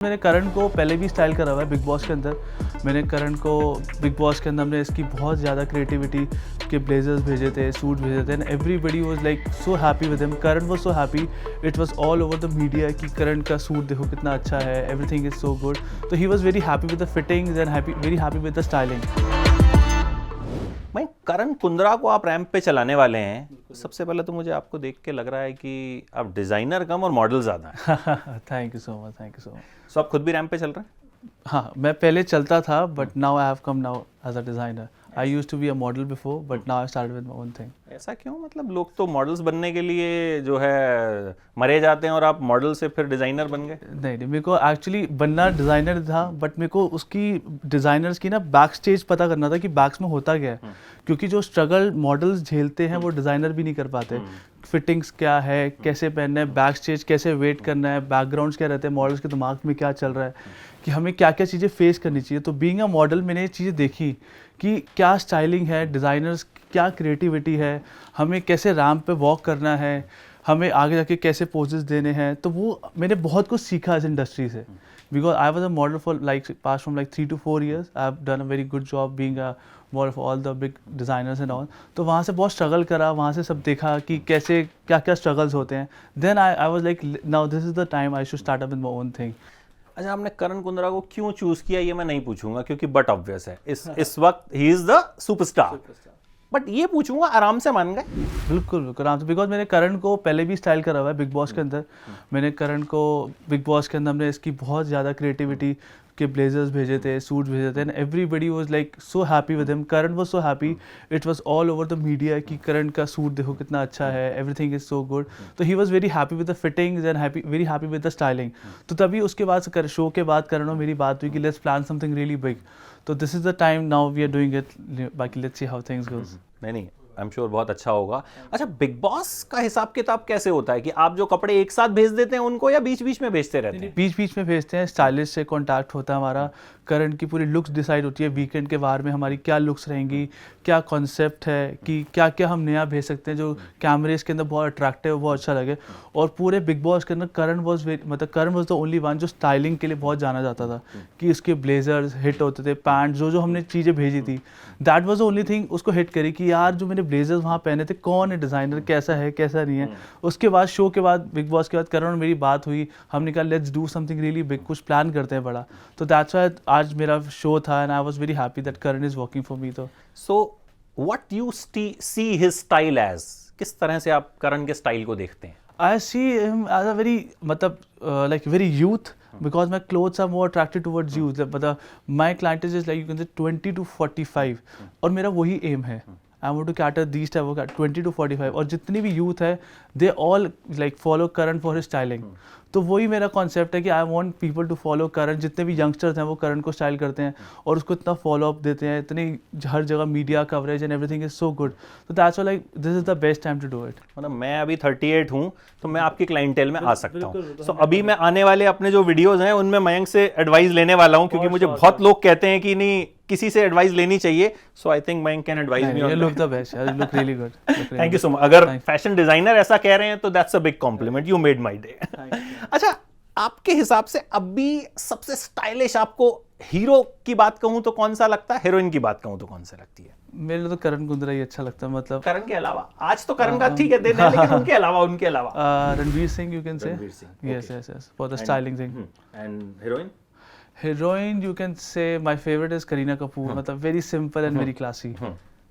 मैंने करण को पहले भी स्टाइल करा हुआ है बिग बॉस के अंदर। मैंने करण को बिग बॉस के अंदर हमने इसकी बहुत ज़्यादा क्रिएटिविटी के ब्लेजर्स भेजे थे, सूट भेजे थे, and everybody was like so happy with him. Karan was so happy, it was all over the media कि करण का सूट देखो कितना अच्छा है, एवरीथिंग इज़ सो गुड। तो he was very happy with the fittings and very happy with the styling. भाई करण कुंद्रा को आप रैंप पे चलाने वाले हैं, सबसे पहले तो मुझे आपको देख के लग रहा है कि आप डिजाइनर कम और मॉडल ज्यादा हैं। Thank you so much, thank you so much. So आप खुद भी रैंप पे चल रहे हैं? हाँ, मैं पहले चलता था but now I have come now as a designer. I used to be a model before but now I started with my own thing. ऐसा क्यों? मतलब लोग तो मॉडल्स बनने के लिए जो है मरे जाते हैं और आप मॉडल से फिर डिजाइनर बन गए। नहीं, मेरे को एक्चुअली बनना डिज़ाइनर था, बट मेरे को उसकी डिज़ाइनर्स की ना बैक स्टेज पता करना था कि बैक्स में होता क्या है। क्योंकि जो स्ट्रगल मॉडल्स झेलते हैं वो डिज़ाइनर भी नहीं कर पाते। फिटिंग्स क्या है, कैसे पहनना है, बैक स्टेज कैसे वेट करना है, बैकग्राउंड्स क्या रहते हैं, मॉडल्स के दिमाग में क्या चल रहा है, कि हमें क्या क्या चीज़ें फेस करनी चाहिए। तो बीइंग अ मॉडल मैंने ये चीज़ें देखी कि क्या स्टाइलिंग है, डिज़ाइनर्स क्या क्रिएटिविटी है, हमें कैसे रैंप पे वॉक करना है, हमें आगे जाके कैसे पोजेस देने हैं। तो वो मैंने बहुत कुछ सीखा इस इंडस्ट्री से, because I was a model for like pass from like 3 to 4 years। I have done a very good job being a model for all the big designers and all. तो वहाँ से बहुत स्ट्रगल करा, वहाँ से सब देखा कि कैसे क्या क्या स्ट्रगल्स होते हैं। Then I was like now this is the time I should start up with my own thing. अच्छा, आपने करण कुंद्रा को क्यों चूज किया ये मैं नहीं पूछूंगा क्योंकि बट ऑब्वियस है इस वक्त he is the superstar. But ये पूछूंगा, आराम से मान गए? बिल्कुल बिल्कुल आराम से, बिकॉज मैंने करण को पहले भी स्टाइल करा हुआ है बिग बॉस के अंदर। मैंने करण को बिग बॉस के अंदर हमने इसकी बहुत ज़्यादा क्रिएटिविटी के ब्लेजर्स भेजे थे, सूट भेजे थे, and everybody was like so happy with him. Karan was so happy, it was all over the media कि करण का सूट देखो कितना अच्छा है, एवरीथिंग इज़ सो गुड। तो he was very happy with the fittings and very happy with the styling. तो तभी उसके बाद शो के बाद करण और मेरी बात हुई कि let's plan something really big. तो this is the time now we are doing it. बाकी let's see how things goes. नहीं, आई एम श्योर बहुत अच्छा होगा। अच्छा, बिग बॉस का हिसाब किताब कैसे होता है कि आप जो कपड़े एक साथ भेज देते हैं उनको या बीच बीच में भेजते रहते हैं? बीच बीच में भेजते हैं, स्टाइलिस्ट से कांटेक्ट होता है हमारा। करण की पूरी लुक्स डिसाइड होती है वीकेंड के बारे में, हमारी क्या लुक्स रहेंगी, क्या कॉन्सेप्ट है, कि क्या क्या हम नया भेज सकते हैं जो कैमरेज के अंदर बहुत अट्रैक्टिव, बहुत अच्छा लगे। और पूरे बिग बॉस के अंदर करण वाज द ओनली वन जो स्टाइलिंग के लिए बहुत जाना जाता था, कि उसके ब्लेजर्स हिट होते थे, पैंट जो हमने चीज़ें भेजी थी that was the only thing उसको हिट करी कि यार जो मैंने ब्लेजर्स वहाँ पहने थे कौन है डिज़ाइनर, कैसा है कैसा नहीं है। उसके बाद शो के बाद बिग बॉस के बाद करण और मेरी बात हुई, हमने कहा let's do something really big, कुछ प्लान करते हैं बड़ा। तो दैट्स व्हाई आज मेरा शो था and I was very happy that Karan is working for me. तो so what you see his style as, किस तरह से आप करण के स्टाइल को देखते हैं? I see him as a very like very youth, because my clothes are more attracted towards youth. मतलब my clientele is like you can say 20 to 45 और मेरा वही aim है। I want to cater these type of 20 to 45 और जितनी भी youth है they all like follow Karan for his styling। तो वही मेरा कॉन्सेप्ट है कि I want people to follow Karan. जितने भी यंगस्टर्स हैं वो करण को स्टाइल करते हैं और उसको इतना फॉलो अप देते हैं, इतनी हर जगह media coverage and everything is so good. तो that's why like this is the best time to do it. मतलब मैं अभी 38 हूँ तो मैं आपकी क्लाइंटेल में आ सकता हूँ। सो अभी मैं आने वाले अपने जो वीडियोज हैं उनमें मयंक से एडवाइस लेने वाला हूँ, क्योंकि मुझे बहुत लोग कहते हैं कि नहीं किसी से एडवाइस लेनी चाहिए। So I think Mayank can advise me. You look the best, you look really good. Thank you so much. अगर फैशन डिजाइनर ऐसा कह रहे हैं तो that's a big compliment, you made my day. अच्छा, आपके हिसाब से अभी सबसे स्टाइलिश आपको हीरो की बात कहूं तो कौन सा लगता है, हीरोइन की बात कहूं तो कौन सा लगती है? मेरे लिए तो करण कुंद्रा ही अच्छा लगता है। मतलब करण के अलावा आज तो करण का ठीक है देना है, लेकिन उनके अलावा Ranveer Singh you can say. Ranveer Singh, yes yes yes, for the styling thing. And heroine? Heroine you can say my favourite is Kareena Kapoor. मतलब very simple and very classy.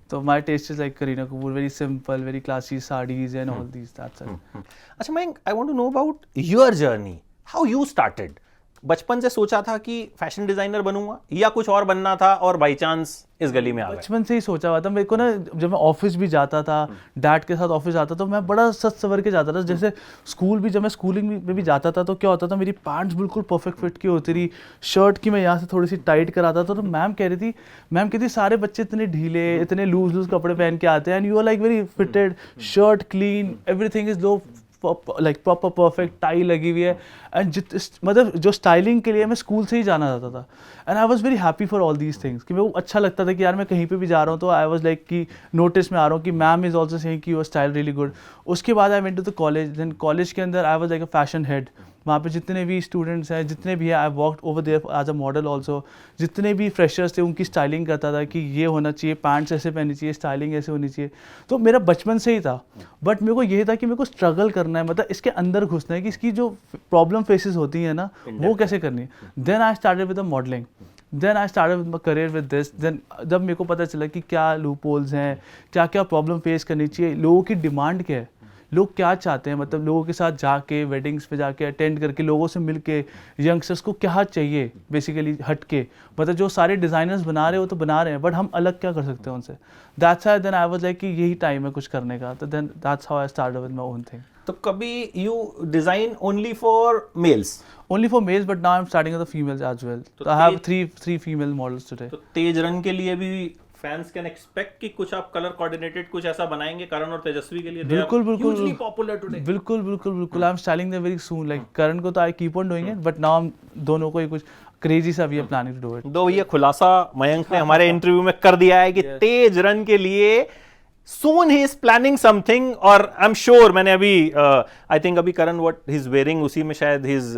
तो my taste is like Kareena Kapoor, very simple, very classy saris and all these, that's it. अच्छा Mayank, I want to know about your journey, how you started. बचपन से सोचा था कि fashion designer बनूंगा या कुछ और बनना था और बाय चांस इस गली में आ गए? बचपन से ही सोचा हुआ था। मेरे को ना जब मैं ऑफिस भी जाता था, डैड के साथ ऑफिस जाता तो मैं बड़ा सच सवर के जाता था। जैसे स्कूल भी, जब मैं स्कूलिंग में भी जाता था तो क्या होता था, मेरी पैंट्स बिल्कुल परफेक्ट फिट की होती थी, शर्ट की मैं यहाँ से थोड़ी सी टाइट कराता था। तो मैम कहती सारे बच्चे इतने ढीले, इतने लूज कपड़े पहन के आते हैं and you are like very fitted, shirt clean, everything is low like proper perfect, tie लगी हुई है। एंड मतलब जो स्टाइलिंग के लिए मैं स्कूल से ही जाना जाता था and I was very happy for all these things, कि मेरे को अच्छा लगता था कि यार मैं कहीं पे भी जा रहा हूँ तो आई वाज लाइक कि नोटिस में आ रहा हूँ कि मैम इज ऑल्सो सेइंग कि योर स्टाइल रियली गुड। उसके बाद I went to the college, then college के अंदर I was like a fashion head. वहाँ पे जितने भी स्टूडेंट्स हैं, जितने भी हैं, I worked over there as a model also, जितने भी फ्रेशर्स थे उनकी स्टाइलिंग करता था कि ये होना चाहिए, पैंट्स ऐसे पहननी चाहिए, स्टाइलिंग ऐसे होनी चाहिए। तो मेरा बचपन से ही था, बट मेरे को ये था कि मेरे को स्ट्रगल करना है, मतलब इसके अंदर घुसना है कि इसकी जो प्रॉब्लम फेसेस होती है ना वो कैसे करनी है। Then I started with the modelling, then I started with my career with this. Then जब मेरे को पता चला कि क्या लूप होल्स हैं, क्या क्या प्रॉब्लम फेस करनी चाहिए, लोगों की डिमांड क्या है, लोग क्या चाहते हैं, मतलब लोगों के साथ जाके वेडिंग्स पे जाके अटेंड करके लोगों से मिल के यंगस्टर्स को क्या चाहिए बेसिकली हट के, मतलब जो सारे डिज़ाइनर्स बना रहे हो तो बना रहे हैं, बट हम अलग क्या कर सकते हैं उनसे। That's why then I was like कि यही टाइम है कुछ करने का, तो then that's how I started with my own thing. तो कभी you design only for males? Only for males, but now I'm starting with the females as well. So I have three female models today. तो तेज run के लिए भी fans can expect कि कुछ आप colour coordinated कुछ ऐसा बनाएंगे करण और तेजस्वी के लिए? बिल्कुल बिल्कुल hugely popular today. बिल्कुल बिल्कुल बिल्कुल I am styling them very soon, like Karan को तो I keep on doing it, but now हम दोनों को ही कुछ क्रेजी सा we are planning to do it. दो ये खुलासा मयंक ने हमारे इंटरव्यू में कर दिया है कि तेज रन के लिए soon he is planning something, और I'm sure मैंने अभी I think अभी करण what he's wearing उसी में शायद he's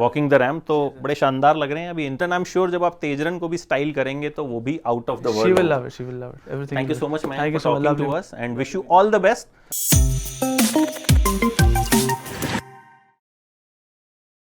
walking the ramp, तो बड़े शानदार लग रहे हैं अभी इंटर्न। I'm sure जब आप तेजरन को भी स्टाइल करेंगे तो वो भी out of the world। She will love it, she will love it, everything। Thank you so much man Thank you for so much, talking to us and wish you all the best।